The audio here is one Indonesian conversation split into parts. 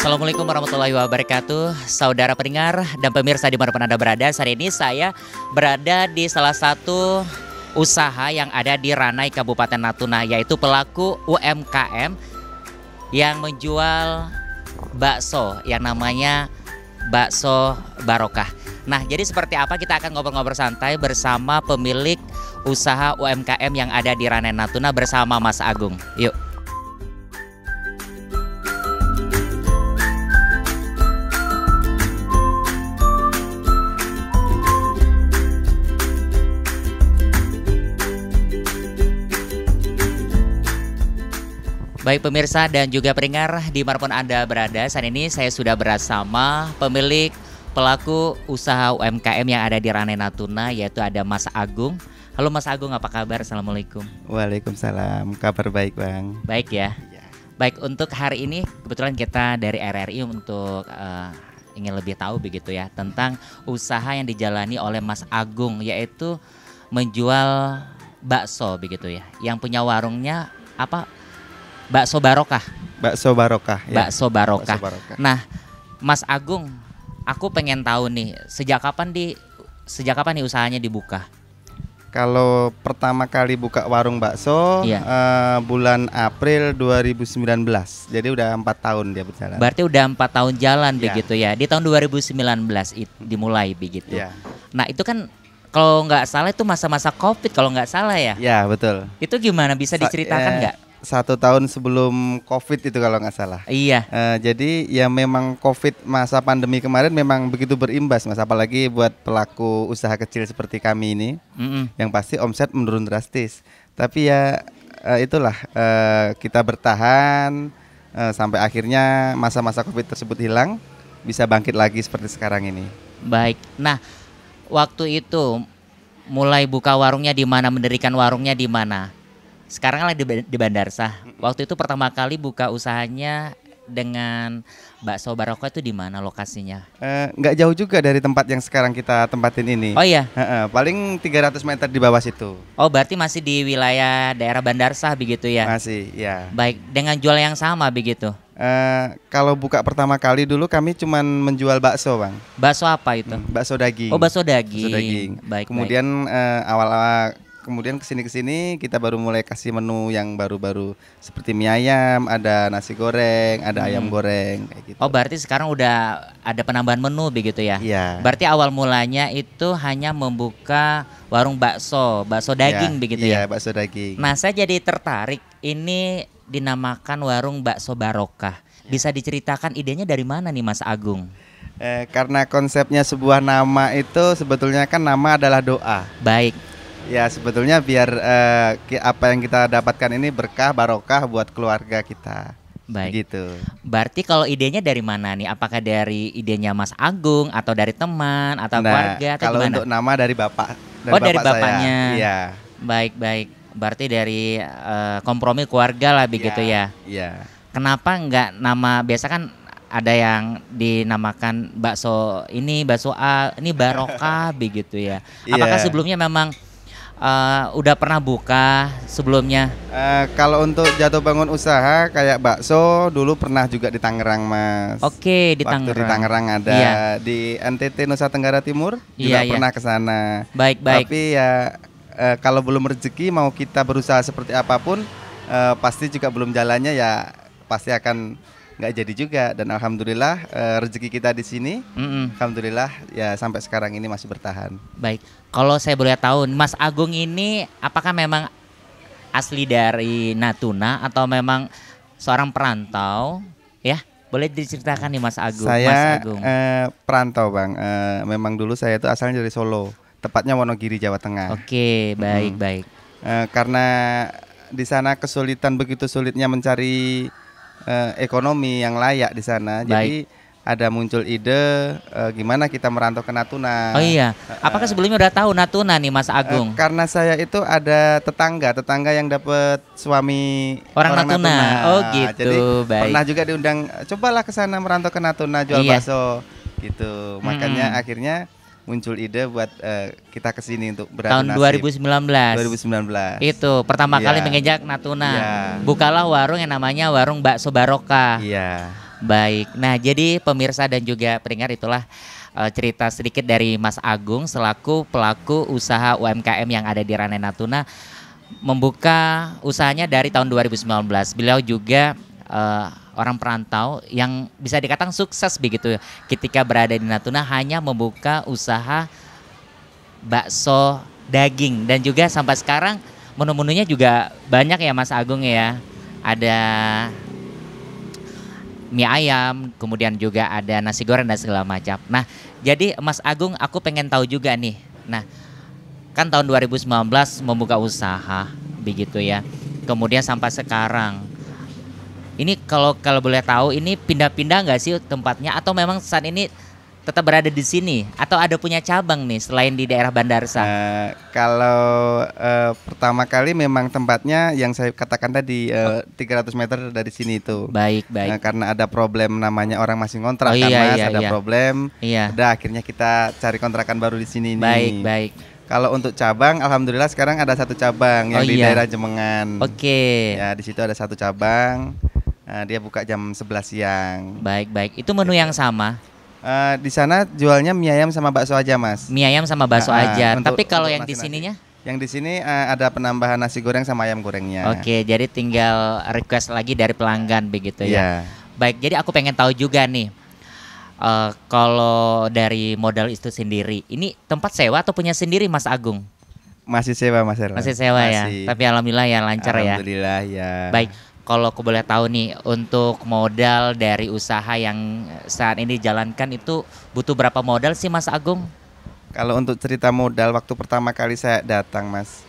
Assalamualaikum warahmatullahi wabarakatuh. Saudara pendengar dan pemirsa dimanapun Anda berada, saat ini saya berada di salah satu usaha yang ada di Ranai Kabupaten Natuna, yaitu pelaku UMKM yang menjual bakso yang namanya Bakso Barokah. Nah, jadi seperti apa, kita akan ngobrol-ngobrol santai bersama pemilik usaha UMKM yang ada di Ranai Natuna bersama Mas Agung. Yuk. Baik pemirsa dan juga pendengar dimanapun Anda berada, saat ini saya sudah bersama pemilik pelaku usaha UMKM yang ada di Ranai Natuna, yaitu ada Mas Agung. Halo Mas Agung, apa kabar? Assalamualaikum. Waalaikumsalam, kabar baik Bang. Baik ya. Baik, untuk hari ini kebetulan kita dari RRI untuk ingin lebih tahu begitu ya tentang usaha yang dijalani oleh Mas Agung, yaitu menjual bakso begitu ya. Yang punya warungnya apa? Bakso Barokah. Bakso Barokah. Ya. Bakso Barokah. Bakso Barokah. Nah, Mas Agung, aku pengen tahu nih, sejak kapan nih usahanya dibuka? Kalau pertama kali buka warung bakso Iya. Bulan April 2019. Jadi udah 4 tahun dia berjalan. Berarti udah 4 tahun jalan Iya. begitu ya. Di tahun 2019 dimulai begitu. Iya. Nah, itu kan kalau nggak salah itu masa-masa Covid kalau nggak salah ya. Ya, betul. Itu gimana, bisa diceritakan nggak? 1 tahun sebelum Covid itu kalau nggak salah. Iya. Jadi ya memang Covid, masa pandemi kemarin memang begitu berimbas Mas, apalagi buat pelaku usaha kecil seperti kami ini. Yang pasti omset menurun drastis. Tapi ya itulah, kita bertahan sampai akhirnya masa-masa Covid tersebut hilang, bisa bangkit lagi seperti sekarang ini. Baik. Nah, waktu itu mulai buka warungnya di mana, mendirikan warungnya di mana? Sekarang lagi di Bandarsah. Waktu itu pertama kali buka usahanya dengan Bakso Barokah itu di mana lokasinya? Nggak jauh juga dari tempat yang sekarang kita tempatin ini. Oh iya. Paling 300 meter di bawah situ. Oh, berarti masih di wilayah daerah Bandarsah begitu ya? Masih, ya. Baik, dengan jual yang sama begitu. Kalau buka pertama kali dulu kami cuman menjual bakso Bang. Bakso apa itu? Bakso daging. Oh, bakso daging. Bakso daging. Baik. Kemudian kemudian kesini kita baru mulai kasih menu yang baru-baru seperti mie ayam, ada nasi goreng, ada ayam goreng kayak gitu. Oh, berarti sekarang udah ada penambahan menu begitu ya? Iya. Berarti awal mulanya itu hanya membuka warung bakso daging begitu ya? Iya, bakso daging. Nah, saya jadi tertarik, ini dinamakan warung Bakso Barokah. Bisa diceritakan idenya dari mana nih Mas Agung? Karena konsepnya sebuah nama itu sebetulnya kan nama adalah doa. Baik. Ya, sebetulnya biar apa yang kita dapatkan ini berkah, barokah buat keluarga kita. Baik. Gitu. Berarti kalau idenya dari mana nih? Apakah dari idenya Mas Agung atau dari teman atau keluarga atau kalau gimana? untuk nama dari bapak. Dari bapaknya. Saya. Iya. Baik. Berarti dari kompromi keluarga lah begitu ya? Iya. Kenapa nggak nama, biasa kan ada yang dinamakan bakso ini, bakso A, ini Barokah begitu ya? Apakah sebelumnya memang udah pernah buka sebelumnya? Kalau untuk jatuh bangun usaha kayak bakso dulu pernah juga di Tangerang Mas. Oke, di Waktu Tangerang. di Tangerang ada, Iya. di NTT Nusa Tenggara Timur juga Iya. pernah ke sana. Baik. Tapi ya kalau belum rezeki mau kita berusaha seperti apapun pasti juga belum jalannya, ya pasti akan nggak jadi juga. Dan alhamdulillah rezeki kita di sini, alhamdulillah ya sampai sekarang ini masih bertahan. Baik, kalau saya boleh tahu, Mas Agung ini apakah memang asli dari Natuna atau memang seorang perantau? Ya, boleh diceritakan nih Mas Agung. Saya Mas Agung. Perantau Bang. Memang dulu saya itu asalnya dari Solo, tepatnya Wonogiri, Jawa Tengah. Oke, baik. Karena di sana kesulitan, begitu sulitnya mencari ekonomi yang layak di sana. Jadi ada muncul ide gimana kita merantau ke Natuna. Oh iya, apakah sebelumnya udah tahu Natuna nih Mas Agung? Karena saya itu ada tetangga yang dapat suami orang Natuna. Oh gitu. Jadi baik. pernah juga diundang, cobalah ke sana merantau ke Natuna jual Iya. bakso gitu. Makanya akhirnya muncul ide buat kita kesini untuk beradu Tahun nasib. 2019. 2019. Itu pertama Iya. kali menginjak Natuna. Iya. Bukalah warung yang namanya warung Bakso Barokah. Iya. Baik. Nah, jadi pemirsa dan juga pendengar itulah cerita sedikit dari Mas Agung selaku pelaku usaha UMKM yang ada di Ranai Natuna membuka usahanya dari tahun 2019. Beliau juga orang perantau yang bisa dikatakan sukses begitu ketika berada di Natuna hanya membuka usaha bakso daging dan juga sampai sekarang menu-menunya juga banyak ya Mas Agung ya. Ada mie ayam, kemudian juga ada nasi goreng dan segala macam. Nah, jadi Mas Agung aku pengen tahu juga nih. Nah, kan tahun 2019 membuka usaha begitu ya. Kemudian sampai sekarang. Ini kalau boleh tahu ini pindah-pindah nggak sih tempatnya atau memang saat ini tetap berada di sini atau ada punya cabang nih selain di daerah Bandarsa? Kalau pertama kali memang tempatnya yang saya katakan tadi 300 meter dari sini itu. Baik, baik. Karena ada problem namanya orang masih ngontrak kan iya, Mas, iya, ada iya. problem. Iya. Udah akhirnya kita cari kontrakan baru di sini nih. Baik, baik. Kalau untuk cabang, alhamdulillah sekarang ada satu cabang yang di iya. daerah Jemengan. Oke. Ya di situ ada satu cabang. Dia buka jam 11 siang. Baik, baik. Itu menu yang sama. Di sana jualnya mie ayam sama bakso aja Mas. Mie ayam sama bakso aja. Tapi kalau untuk yang di nasi-nasi. sininya? Yang di sini ada penambahan nasi goreng sama ayam gorengnya. Oke, jadi tinggal request lagi dari pelanggan begitu ya. Iya. Baik, jadi aku pengen tahu juga nih. Kalau dari modal itu sendiri, ini tempat sewa atau punya sendiri Mas Agung? Masih sewa Mas Erlan. Masih sewa ya. Tapi alhamdulillah ya lancar ya. Alhamdulillah ya. Baik, kalau aku boleh tahu nih untuk modal dari usaha yang saat ini dijalankan itu butuh berapa modal sih Mas Agung? Kalau untuk cerita modal waktu pertama kali saya datang Mas,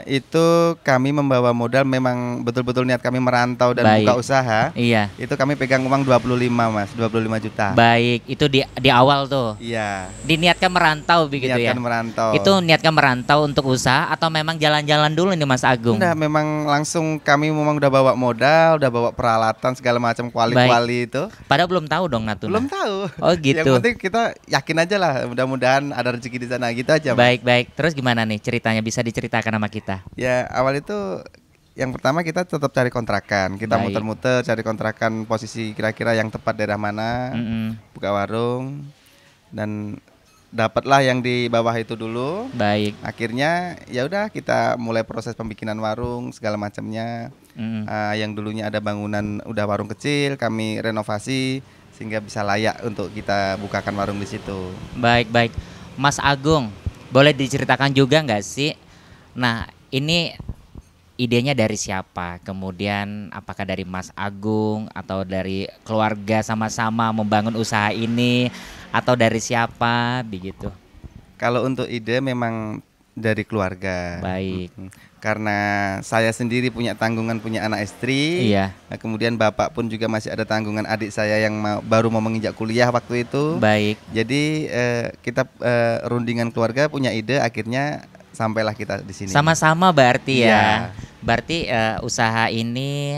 itu kami membawa modal memang betul-betul niat kami merantau dan Baik. buka usaha. Iya. Itu kami pegang uang 25 Mas, 25 juta. Baik, itu di awal tuh. Iya. Diniatkan merantau begitu ya. Niatkan merantau. Itu niatkan merantau untuk usaha atau memang jalan-jalan dulu nih Mas Agung? Udah memang langsung kami memang udah bawa modal, udah bawa peralatan segala macam kuali-kuali itu. Padahal belum tahu dong Natuna. Belum tahu. Oh gitu. Yang penting kita yakin aja lah, mudah-mudahan ada rezeki di sana gitu aja Mas. Baik, baik. Terus gimana nih ceritanya bisa diceritakan sama kita? Ya awal itu yang pertama kita tetap cari kontrakan. Kita Baik. muter-muter cari kontrakan posisi kira-kira yang tepat daerah mana. Buka warung dan dapatlah yang di bawah itu dulu. Baik. Akhirnya ya udah kita mulai proses pembikinan warung segala macamnya. Yang dulunya ada bangunan udah warung kecil kami renovasi sehingga bisa layak untuk kita bukakan warung di situ. Baik, baik. Mas Agung, boleh diceritakan juga nggak sih? Nah, ini idenya dari siapa? Kemudian apakah dari Mas Agung atau dari keluarga sama-sama membangun usaha ini atau dari siapa begitu? Kalau untuk ide memang dari keluarga. Baik. Karena saya sendiri punya tanggungan punya anak istri. Iya. Nah, kemudian bapak pun juga masih ada tanggungan adik saya yang baru mau menginjak kuliah waktu itu. Baik. Jadi kita rundingan keluarga punya ide akhirnya sampailah kita di sini. Sama-sama berarti ya. Iya. Berarti usaha ini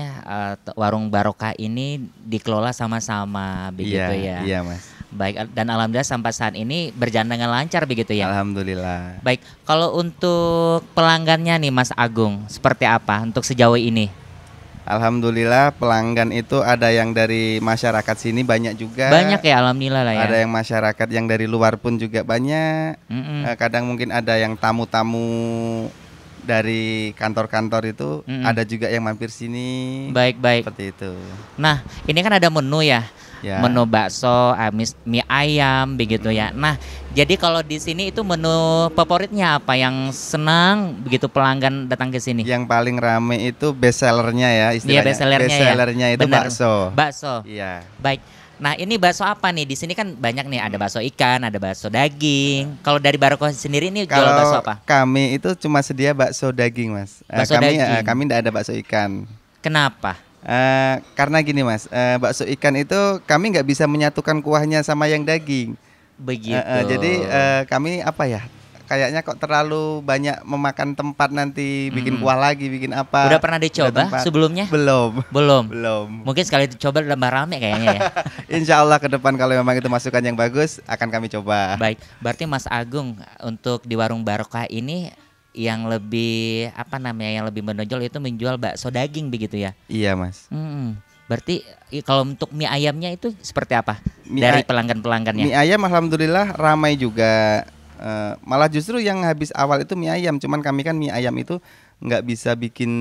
warung barokah ini dikelola sama-sama begitu ya. Iya Mas. Baik, dan alhamdulillah sampai saat ini berjalan dengan lancar begitu ya. Alhamdulillah. Baik, kalau untuk pelanggannya nih Mas Agung seperti apa untuk sejauh ini? Alhamdulillah pelanggan itu ada yang dari masyarakat sini banyak juga. Banyak ya, alhamdulillah lah ya. Ada yang masyarakat yang dari luar pun juga banyak. Kadang mungkin ada yang tamu-tamu dari kantor-kantor itu ada juga yang mampir sini. Baik, baik. Seperti itu. Nah, ini kan ada menu ya. Ya. Menu bakso, mie ayam begitu ya. Nah, jadi kalau di sini itu menu favoritnya apa yang senang begitu pelanggan datang ke sini? Yang paling rame itu best sellernya ya istilahnya. Iya, best sellernya ya. Best sellernya itu Bener. bakso. Bakso. Iya. Baik. Nah, ini bakso apa nih? Di sini kan banyak nih, ada bakso ikan, ada bakso daging. Kalau dari Barokah sendiri ini jual bakso apa? Kami itu cuma sedia bakso daging, Mas. Bakso kami daging. kami tidak ada bakso ikan. Kenapa? Karena gini Mas, bakso ikan itu kami nggak bisa menyatukan kuahnya sama yang daging. Begitu. Jadi kami apa ya? Kayaknya kok terlalu banyak memakan tempat nanti bikin kuah lagi, bikin apa? Udah pernah dicoba sebelumnya? Belum. Belum. Belum. Mungkin sekali dicoba udah rame kayaknya ya. Insya Allah ke depan kalau memang itu masukan yang bagus akan kami coba. Baik, berarti Mas Agung untuk di warung Barokah ini yang lebih apa namanya yang lebih menonjol itu menjual bakso daging begitu ya? Iya Mas. Berarti kalau untuk mie ayamnya itu seperti apa Mie dari pelanggan-pelanggannya? Mie ayam alhamdulillah ramai juga. Malah justru yang habis awal itu mie ayam. Cuman kami kan mie ayam itu nggak bisa bikin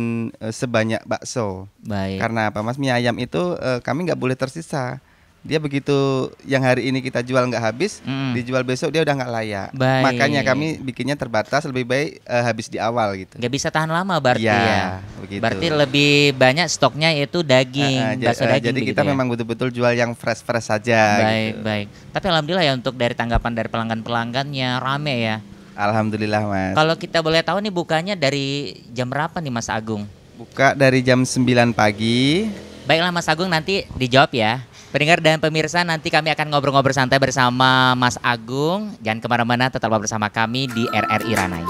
sebanyak bakso. Baik. Karena apa Mas? Mie ayam itu kami nggak boleh tersisa. Dia begitu yang hari ini kita jual nggak habis, dijual besok dia udah nggak layak. Baik. Makanya kami bikinnya terbatas, lebih baik habis di awal gitu. Nggak bisa tahan lama berarti ya. Begitu. Berarti lebih banyak stoknya itu daging, bakso daging. Jadi kita memang betul-betul jual yang fresh-fresh saja. Baik, gitu. baik. Tapi alhamdulillah ya untuk dari tanggapan dari pelanggan-pelanggannya rame ya. Alhamdulillah Mas. Kalau kita boleh tahu nih bukanya dari jam berapa nih Mas Agung? Buka dari jam 9 pagi. Baiklah Mas Agung, nanti dijawab ya. Pendengar dan pemirsa, nanti kami akan ngobrol-ngobrol santai bersama Mas Agung. Jangan kemana-mana, tetaplah bersama kami di RRI Ranai.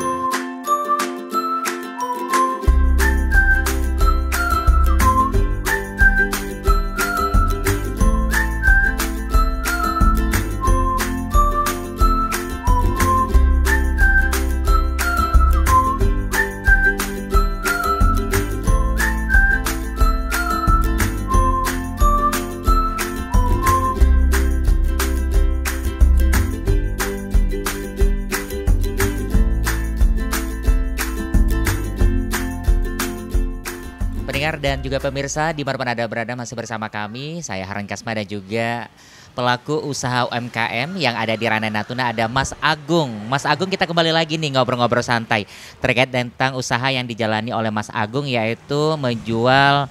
Pendengar dan juga pemirsa dimanapun Anda berada, masih bersama kami, saya Harun Kasma dan juga pelaku usaha UMKM yang ada di Ranai Natuna, ada Mas Agung. Mas Agung, kita kembali lagi nih ngobrol-ngobrol santai terkait tentang usaha yang dijalani oleh Mas Agung, yaitu menjual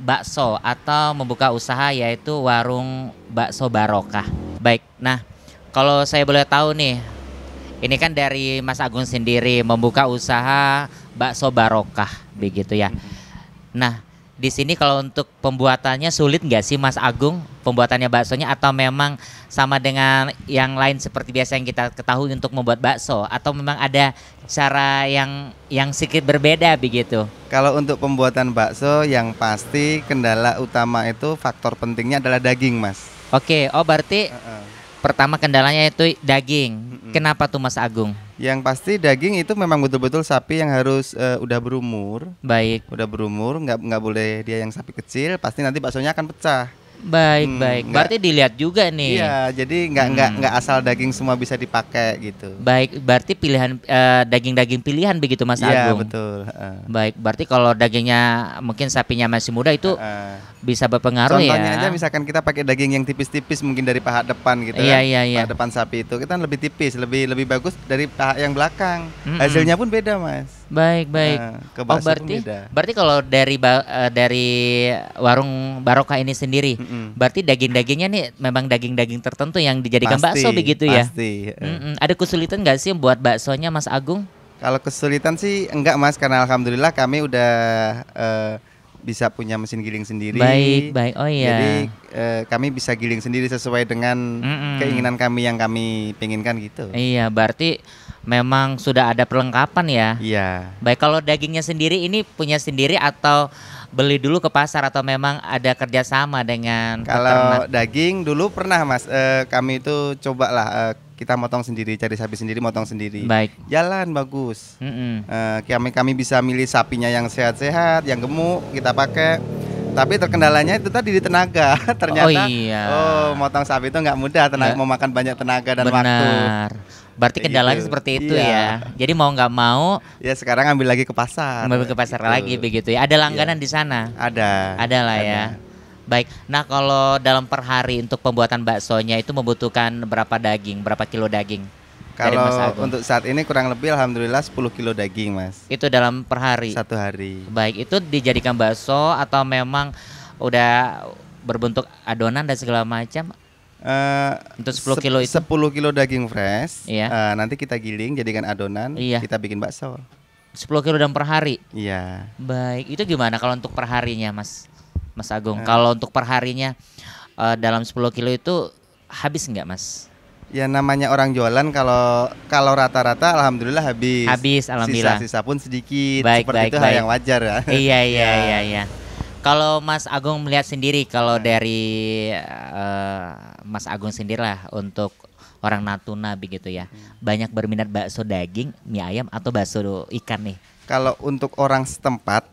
bakso atau membuka usaha yaitu warung bakso Barokah. Baik, nah kalau saya boleh tahu nih, ini kan dari Mas Agung sendiri membuka usaha bakso Barokah begitu ya. Nah, di sini kalau untuk pembuatannya sulit nggak sih Mas Agung pembuatannya baksonya, atau memang sama dengan yang lain seperti biasa yang kita ketahui untuk membuat bakso, atau memang ada cara yang sedikit berbeda begitu? Kalau untuk pembuatan bakso yang pasti kendala utama itu faktor pentingnya adalah daging Mas. Oke, oh berarti pertama kendalanya itu daging. Kenapa tuh Mas Agung? Yang pasti daging itu memang betul-betul sapi yang harus udah berumur. Baik. Udah berumur, nggak boleh dia yang sapi kecil, pasti nanti baksonya akan pecah. Baik, baik. Berarti dilihat juga nih. Iya, jadi nggak asal daging semua bisa dipakai gitu. Baik, berarti pilihan daging-daging pilihan begitu Mas Iya, Agung. betul. Baik, berarti kalau dagingnya mungkin sapinya masih muda itu bisa berpengaruh. Contohnya ya. aja misalkan kita pakai daging yang tipis-tipis mungkin dari paha depan gitu Iya, kan. iya, iya. Paha depan sapi itu kita lebih tipis, lebih bagus dari paha yang belakang. Hasilnya pun beda, Mas. Baik, baik. Ke bakso pun beda. Berarti kalau dari warung Barokah ini sendiri, berarti daging-dagingnya nih memang daging-daging tertentu yang dijadikan bakso begitu ya? Pasti. Ada kesulitan nggak sih buat baksonya Mas Agung? Kalau kesulitan sih enggak Mas, karena alhamdulillah kami udah bisa punya mesin giling sendiri. Baik, baik. Oh iya. Jadi kami bisa giling sendiri sesuai dengan keinginan kami yang kami penginkan gitu. Iya, berarti memang sudah ada perlengkapan ya. Iya. Baik, kalau dagingnya sendiri ini punya sendiri atau beli dulu ke pasar, atau memang ada kerjasama dengan Kalau peternak? daging dulu pernah Mas, kami itu cobalah kita motong sendiri, cari sapi sendiri, motong sendiri. Baik. Jalan bagus. Kami bisa milih sapinya yang sehat-sehat, yang gemuk kita pakai. Tapi terkendalanya itu tadi di tenaga. Ternyata motong sapi itu nggak mudah, memakan banyak tenaga dan waktu. Berarti kendalanya seperti itu ya. Jadi mau nggak mau ya sekarang ambil lagi ke pasar. Ambil ke pasar lagi begitu ya. Ada langganan di sana? Ada lah ya. Baik. Nah, kalau dalam per hari untuk pembuatan baksonya itu membutuhkan berapa daging, berapa kilo daging? Kalau untuk saat ini kurang lebih alhamdulillah 10 kilo daging Mas. Itu dalam per hari? Satu hari. Baik, itu dijadikan bakso atau memang udah berbentuk adonan dan segala macam? Untuk 10 kilo itu? 10 kilo daging fresh, iya. Nanti kita giling jadikan adonan, kita bikin bakso. 10 kilo dalam per hari? Iya. Baik, itu gimana kalau untuk per harinya Mas Agung? Kalau untuk per harinya dalam 10 kilo itu habis nggak Mas? Ya namanya orang jualan, kalau rata-rata alhamdulillah habis. Habis, alhamdulillah. Sisa-sisa pun sedikit. Baik, seperti itu hal yang wajar ya. Iya. Kalau Mas Agung melihat sendiri, kalau dari Mas Agung sendirilah untuk orang Natuna begitu ya, banyak berminat bakso daging, mie ayam atau bakso ikan nih? Kalau untuk orang setempat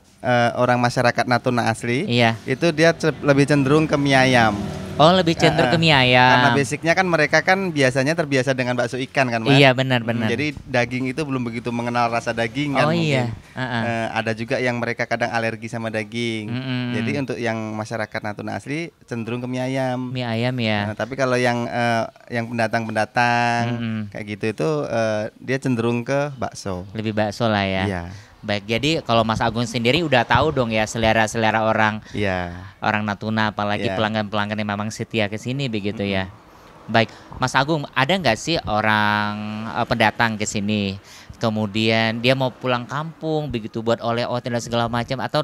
orang masyarakat Natuna asli, Iya. itu dia lebih cenderung ke mie ayam. Oh, lebih cenderung ke mie Karena ayam. basicnya kan mereka kan biasanya terbiasa dengan bakso ikan kan, Mas. Iya, benar-benar. Jadi daging itu belum begitu mengenal rasa daging kan Oh mungkin. iya. Ada juga yang mereka kadang alergi sama daging. Jadi untuk yang masyarakat Natuna asli cenderung ke mie ayam. Mie ayam ya. Tapi kalau yang pendatang-pendatang kayak gitu itu dia cenderung ke bakso. Lebih bakso lah ya. Iya. Baik, jadi kalau Mas Agung sendiri udah tahu dong ya selera-selera orang Iya. orang Natuna, apalagi Iya. pelanggan-pelanggan yang memang setia ke sini begitu ya. Baik, Mas Agung, ada nggak sih orang pendatang ke sini, kemudian dia mau pulang kampung begitu buat oleh-oleh dan segala macam, atau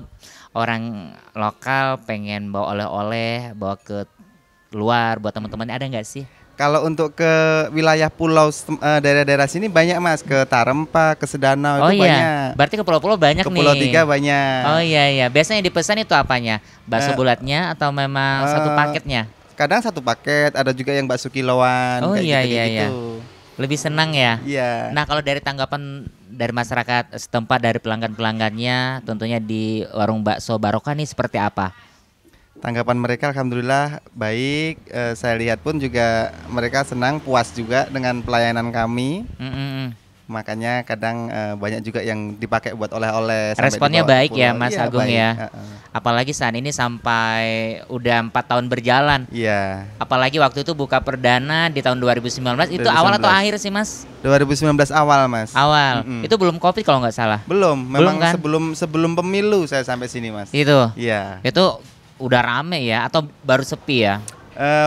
orang lokal pengen bawa oleh-oleh bawa ke luar buat teman-teman, ada nggak sih? Kalau untuk ke wilayah pulau daerah-daerah sini banyak, Mas, ke Tarempa, ke Sedanau Oh itu iya, banyak. berarti ke pulau-pulau banyak Ke nih. Pulau Tiga banyak. Oh iya, biasanya dipesan itu apanya? Bakso Eh, bulatnya atau memang satu paketnya? Kadang satu paket, ada juga yang bakso kiloan. Oh kayak iya, gitu-kayak iya. gitu. Lebih senang ya. Iya. Nah, kalau dari tanggapan dari masyarakat setempat, dari pelanggan-pelanggannya, tentunya di warung bakso Barokah nih seperti apa? Tanggapan mereka alhamdulillah baik. Saya lihat pun juga mereka senang, puas juga dengan pelayanan kami. Makanya kadang banyak juga yang dipakai buat oleh-oleh. sampai Responnya dibawa ke baik ya, pulau. Mas Iya, Agung baik. ya. Apalagi saat ini sampai udah 4 tahun berjalan. Iya. Apalagi waktu itu buka perdana di tahun 2019. Itu 2019. awal atau akhir sih, Mas? 2019 awal, Mas. Awal. Itu belum Covid kalau nggak salah. Belum, memang kan? sebelum pemilu saya sampai sini, Mas. Itu. Iya. Itu udah rame ya atau baru sepi ya?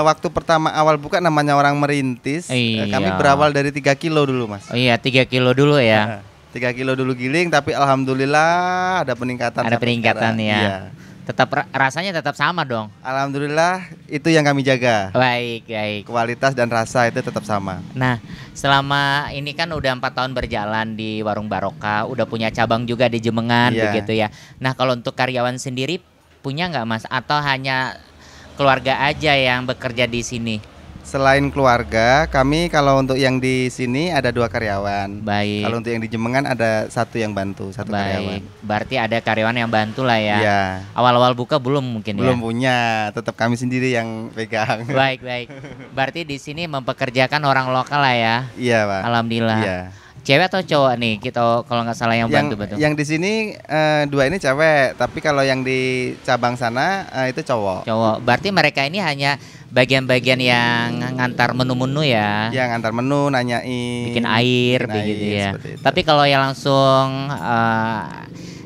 Waktu pertama awal buka namanya orang merintis, Iya. kami berawal dari 3 kilo dulu, Mas. Oh iya, 3 kilo dulu ya. 3 kilo dulu giling, tapi alhamdulillah ada peningkatan. Ada sampai peningkatan sekarang. ya. Iya. Tetap rasanya tetap sama dong. Alhamdulillah itu yang kami jaga. Baik, baik. Kualitas dan rasa itu tetap sama. Nah, selama ini kan udah 4 tahun berjalan di Warung Barokah, udah punya cabang juga di Jemengan Iya. begitu ya. Nah, kalau untuk karyawan sendiri punya nggak, Mas? Atau hanya keluarga aja yang bekerja di sini? Selain keluarga, kami kalau untuk yang di sini ada 2 karyawan. Baik. Kalau untuk yang di Jemengan ada 1 yang bantu, 1 karyawan. Baik. Berarti ada karyawan yang bantu lah ya. Iya. Awal-awal buka belum mungkin Belum ya. punya, tetap kami sendiri yang pegang. Baik, baik. Berarti di sini mempekerjakan orang lokal lah ya. Iya, Pak. Alhamdulillah. Iya. Cewek atau cowok nih? Kita kalau nggak salah yang bantu betul. Yang di sini 2 ini cewek, tapi kalau yang di cabang sana itu cowok. Cowok. Berarti mereka ini hanya bagian-bagian yang ngantar menu-menu ya. Yang antar menu, nanyain, Bikin air bikin begitu air, ya. seperti itu. Tapi kalau yang langsung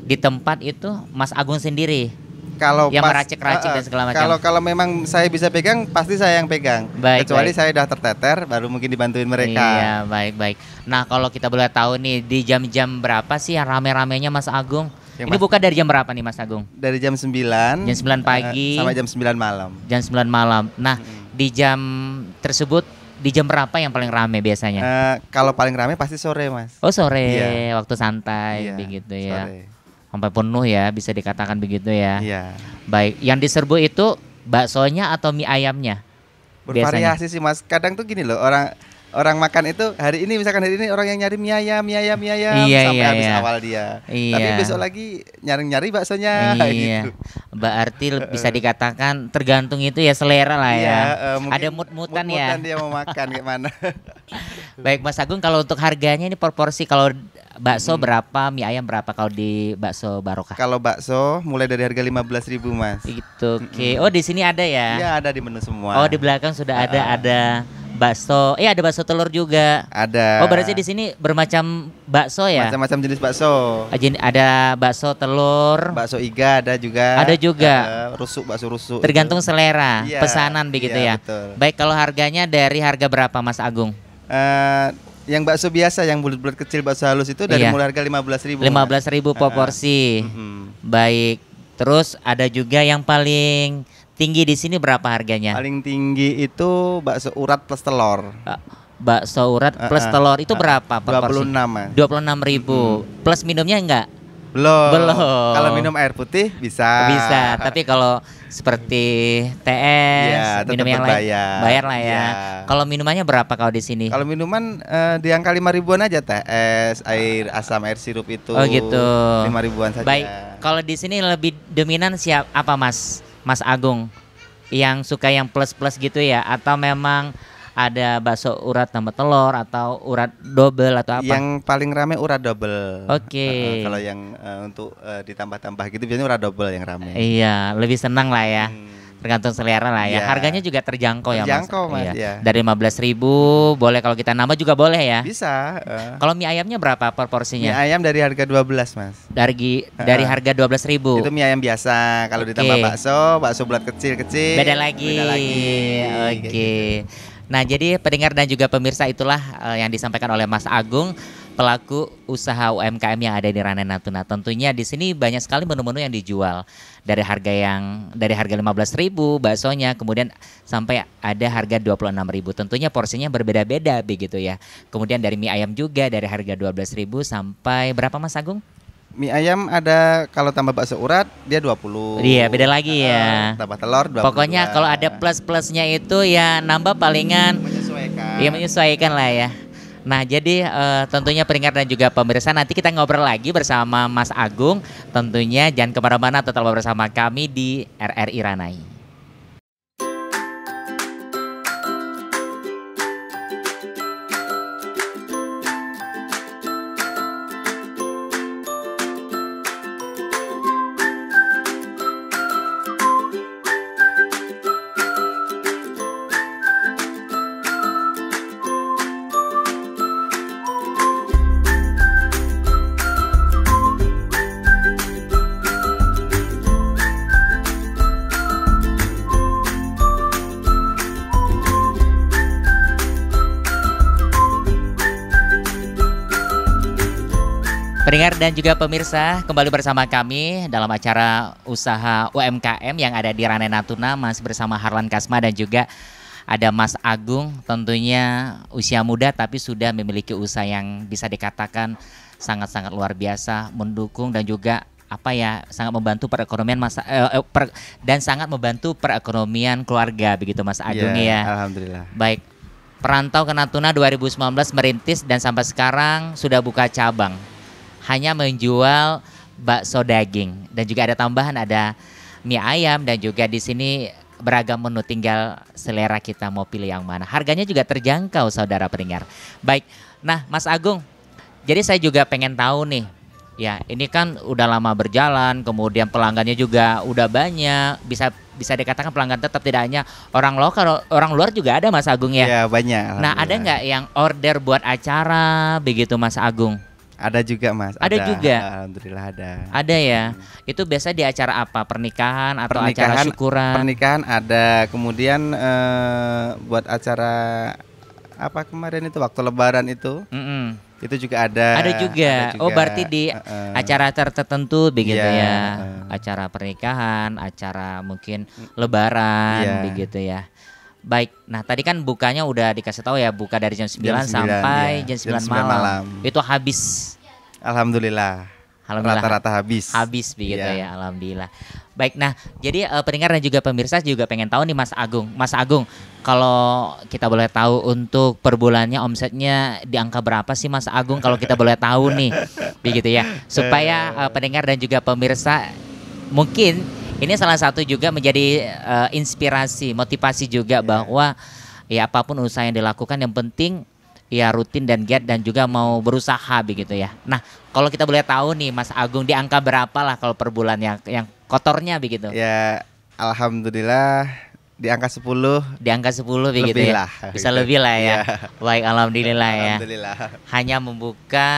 di tempat itu Mas Agung sendiri. Kalau yang pas- meracik-racik dan segala macam. Kalau memang saya bisa pegang, pasti saya yang pegang. Baik, Kecuali baik. saya udah terteter, baru mungkin dibantuin mereka. Iya, baik-baik. Nah, kalau kita boleh tahu nih di jam-jam berapa sih yang rame-ramenya Mas Agung? Yang Ini mas- buka dari jam berapa nih Mas Agung? Dari jam 9 Jam 9 pagi. sampai jam 9 malam. Jam 9 malam. Nah, di jam tersebut di jam berapa yang paling rame biasanya? Kalau paling rame pasti sore, Mas. Oh, sore, Iya. waktu santai Iya, begitu ya. sore. Sampai penuh ya, bisa dikatakan begitu ya. Iya. Baik, yang diserbu itu baksonya atau mie ayamnya? Biasanya. Bervariasi sih, Mas. Kadang tuh gini loh, orang makan itu hari ini orang yang nyari mie ayam Iya, sampai iya, habis iya. awal dia. Iya. Tapi besok lagi nyari baksonya Iya. gitu. Berarti bisa dikatakan tergantung itu ya selera lah ya. Iya, mungkin Ada mood-moodan ya. mood-moodan dia mau makan kayak mana. Baik Mas Agung, kalau untuk harganya ini proporsi, kalau bakso berapa, mie ayam berapa kalau di bakso Barokah? Kalau bakso mulai dari harga 15.000, Mas. Itu oke. Oh, di sini ada ya? Iya, ada di menu semua. Oh, di belakang sudah ada bakso. Ada bakso telur juga. Ada. Oh, berarti di sini bermacam bakso ya? Macam-macam jenis bakso. Ada bakso telur. Bakso iga ada juga. Ada juga. Bakso rusuk. Tergantung selera, Iya, pesanan begitu iya, ya. betul. Baik, kalau harganya dari harga berapa Mas Agung? Yang bakso biasa, yang bulat-bulat kecil, bakso halus itu dari Iya. mulai harga 15.000. 15.000 proporsi. Baik. Terus ada juga yang paling tinggi di sini berapa harganya? Paling tinggi itu bakso urat plus telur. Bakso urat plus telur itu berapa proporsi? 26, Mas. 26.000. Plus minumnya enggak? Belum. Belum. Kalau minum air putih bisa. Bisa, tapi kalau seperti TS, Ya, minum tetap yang lain berbayar. bayar lah ya. Ya. Kalau minumannya berapa kalau di sini? Kalau minuman di angka 5 ribuan aja, TS, air asam, air sirup itu. Oh gitu. 5 ribuan saja. Baik, kalau di sini lebih dominan apa Mas? Mas Agung, yang suka yang plus-plus gitu ya, atau memang ada bakso urat tambah telur atau urat double atau apa? Yang paling rame urat double. Oke. Kalau yang untuk ditambah-tambah gitu biasanya urat double yang rame. Iya, lebih senang lah ya. Tergantung selera lah ya. Iya. Harganya juga terjangkau ya Mas. Terjangkau, Mas, Iya. iya. Dari 15.000 boleh, kalau kita nambah juga boleh ya. Bisa. Kalau mie ayamnya berapa per Mie porsinya? ayam dari harga 12, Mas. Dari harga 12.000. Itu mie ayam biasa. Kalau Oke. ditambah bakso bulat kecil-kecil. Beda lagi. Oke. Gitu. Nah, jadi pendengar dan juga pemirsa, itulah yang disampaikan oleh Mas Agung, pelaku usaha UMKM yang ada di Ranai Natuna. Tentunya di sini banyak sekali menu-menu yang dijual dari harga 15.000 baksonya, kemudian sampai ada harga 26.000. Tentunya porsinya berbeda-beda begitu ya. Kemudian dari mie ayam juga dari harga 12.000 sampai berapa Mas Agung? Mie ayam ada kalau tambah bakso urat dia 20. Iya, beda lagi ya. Tambah telur 22. Pokoknya kalau ada plus-plusnya itu ya nambah palingan. menyesuaikan. Iya, menyesuaikan lah ya. Nah, jadi tentunya pendengar dan juga pemirsa, nanti kita ngobrol lagi bersama Mas Agung. Tentunya jangan kemana-mana, tetap bersama kami di RRI Ranai. Pendengar dan juga pemirsa, kembali bersama kami dalam acara usaha UMKM yang ada di Ranai Natuna, masih bersama Harlan Kasma dan juga ada Mas Agung. Tentunya usia muda tapi sudah memiliki usaha yang bisa dikatakan sangat-sangat luar biasa, mendukung dan juga sangat membantu perekonomian dan sangat membantu perekonomian keluarga begitu Mas Agung ya. Alhamdulillah. Baik, perantau ke Natuna 2019 merintis dan sampai sekarang sudah buka cabang. Hanya menjual bakso daging dan juga ada tambahan, ada mie ayam dan juga di sini beragam menu, tinggal selera kita mau pilih yang mana. Harganya juga terjangkau saudara pendengar. Baik, nah Mas Agung, jadi saya juga pengen tahu nih, ya ini kan udah lama berjalan, kemudian pelanggannya juga udah banyak, bisa dikatakan pelanggan tetap, tidak hanya orang lokal, orang luar juga ada Mas Agung ya? Iya banyak. Nah, ada nggak yang order buat acara begitu Mas Agung? Ada juga Mas. Ada juga? Alhamdulillah ada. Ada ya. Itu biasa di acara apa? Pernikahan atau acara syukuran? Pernikahan ada. Kemudian buat acara apa kemarin itu waktu Lebaran itu? Itu juga ada. Ada juga. Oh, berarti di acara tertentu begitu ya. Acara pernikahan, acara mungkin Lebaran begitu ya. Baik, nah tadi kan bukanya udah dikasih tahu ya, buka dari jam 9 sampai jam 9 malam. Itu habis. Alhamdulillah. Rata-rata habis. Habis begitu ya, alhamdulillah. Baik, nah jadi pendengar dan juga pemirsa juga pengen tahu nih Mas Agung. Mas Agung, kalau kita boleh tahu untuk per bulannya omsetnya di angka berapa sih Mas Agung, kalau kita boleh tahu nih, begitu ya. Supaya pendengar dan juga pemirsa mungkin ini salah satu juga menjadi inspirasi, motivasi juga bahwa ya apapun usaha yang dilakukan yang penting ya rutin dan giat dan juga mau berusaha begitu ya. Nah, kalau kita boleh tahu nih Mas Agung, di angka berapa lah kalau per bulan yang kotornya begitu? Ya, alhamdulillah di angka 10. Di angka 10 begitu lebih ya. lah, Bisa gitu. lebih lah ya. Baik, alhamdulillah ya. Alhamdulillah. Hanya membuka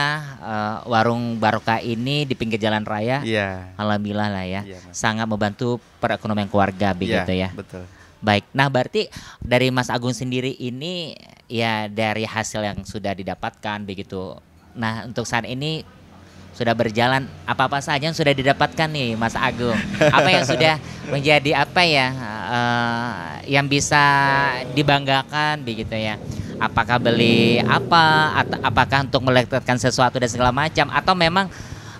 warung barokah ini di pinggir jalan raya. Iya. Alhamdulillah lah ya. Iya, Mas. Sangat membantu perekonomian keluarga begitu ya. Betul. Baik, nah berarti dari Mas Agung sendiri ini ya dari hasil yang sudah didapatkan begitu. Nah, untuk saat ini sudah berjalan, apa-apa saja yang sudah didapatkan nih Mas Agung? Apa yang sudah menjadi yang bisa dibanggakan begitu ya? Apakah beli apa, atau apakah untuk meletakkan sesuatu dan segala macam, atau memang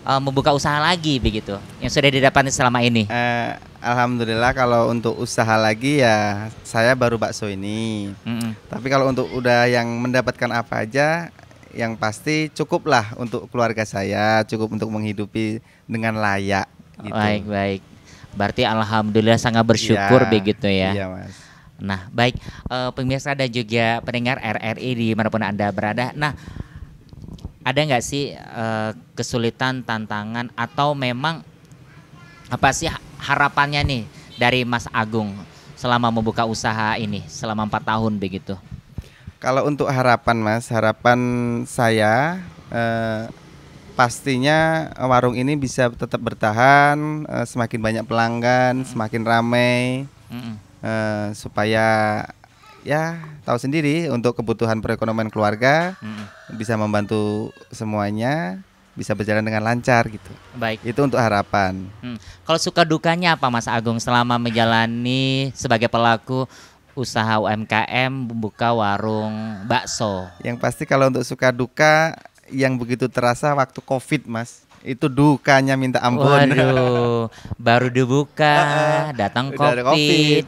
membuka usaha lagi begitu yang sudah didapatkan selama ini? Alhamdulillah kalau untuk usaha lagi ya saya baru bakso ini. Tapi kalau untuk udah yang mendapatkan apa aja, yang pasti cukup lah untuk keluarga saya, cukup untuk menghidupi dengan layak. Gitu. Baik. Berarti alhamdulillah sangat bersyukur begitu ya. Iya Mas. Nah baik, pemirsa dan juga pendengar RRI dimanapun Anda berada. Nah ada nggak sih kesulitan, tantangan atau memang apa sih harapannya nih dari Mas Agung selama membuka usaha ini selama 4 tahun begitu? Kalau untuk harapan Mas, harapan saya pastinya warung ini bisa tetap bertahan, semakin banyak pelanggan, semakin ramai, supaya ya tahu sendiri untuk kebutuhan perekonomian keluarga bisa membantu semuanya, bisa berjalan dengan lancar gitu. Baik. Itu untuk harapan. Kalau suka dukanya apa Mas Agung selama menjalani sebagai pelaku usaha UMKM membuka warung bakso? Yang pasti kalau untuk suka duka yang begitu terasa waktu Covid Mas. Itu dukanya minta ampun. Waduh, baru dibuka, datang COVID,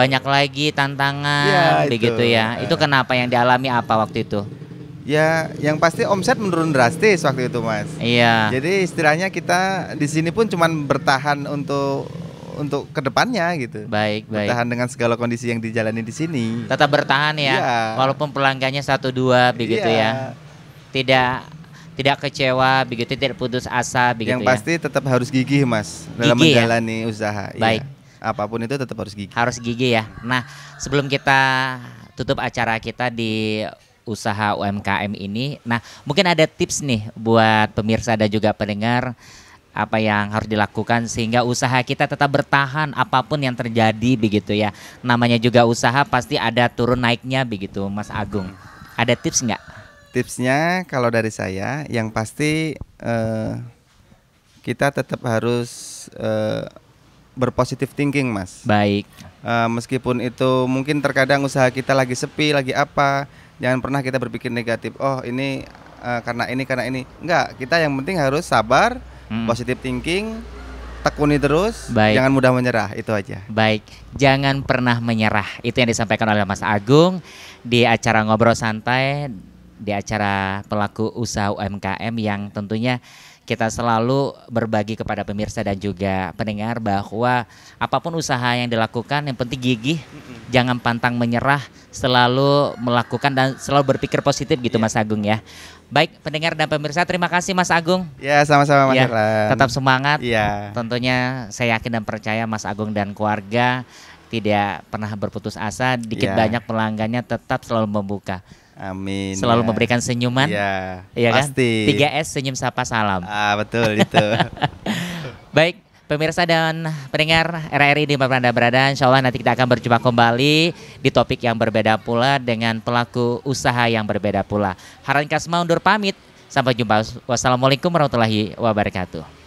banyak lagi tantangan, begitu ya. Itu kenapa yang dialami apa waktu itu? Ya, yang pasti omset menurun drastis waktu itu Mas. Iya. Jadi istilahnya kita di sini pun cuman bertahan untuk kedepannya gitu. Baik. Bertahan dengan segala kondisi yang dijalani di sini. Tetap bertahan ya, walaupun pelanggannya 1-2 begitu ya. Tidak kecewa begitu, tidak putus asa begitu. Yang pasti tetap harus gigih Mas dalam menjalani usaha. Baik. Apapun itu tetap harus gigih. Harus gigih ya. Nah, sebelum kita tutup acara kita di usaha UMKM ini, nah mungkin ada tips nih buat pemirsa dan juga pendengar apa yang harus dilakukan sehingga usaha kita tetap bertahan apapun yang terjadi begitu ya. Namanya juga usaha pasti ada turun naiknya begitu Mas Agung. Ada tips nggak? Tipsnya kalau dari saya yang pasti kita tetap harus berpositif thinking Mas. Baik. Meskipun itu mungkin terkadang usaha kita lagi sepi, lagi apa, jangan pernah kita berpikir negatif. Oh ini karena ini. Enggak, kita yang penting harus sabar, positive thinking, tekuni terus, jangan mudah menyerah, itu aja. Baik, jangan pernah menyerah. Itu yang disampaikan oleh Mas Agung di acara Ngobrol Santai, di acara pelaku usaha UMKM yang tentunya kita selalu berbagi kepada pemirsa dan juga pendengar bahwa apapun usaha yang dilakukan yang penting gigih, jangan pantang menyerah, selalu melakukan dan selalu berpikir positif gitu Mas Agung ya. Baik pendengar dan pemirsa, terima kasih Mas Agung. Ya sama-sama Mas ya, tetap semangat. Ya. Tentunya saya yakin dan percaya Mas Agung dan keluarga tidak pernah berputus asa, dikit banyak pelanggannya tetap selalu membuka. Amin. Selalu memberikan senyuman. Iya kan? Pasti. 3S senyum sapa salam. Betul itu. Baik, pemirsa dan pendengar RRI di mana Anda berada, insya Allah nanti kita akan berjumpa kembali di topik yang berbeda pula dengan pelaku usaha yang berbeda pula. Harun Kasma undur pamit. Sampai jumpa. Wassalamualaikum warahmatullahi wabarakatuh.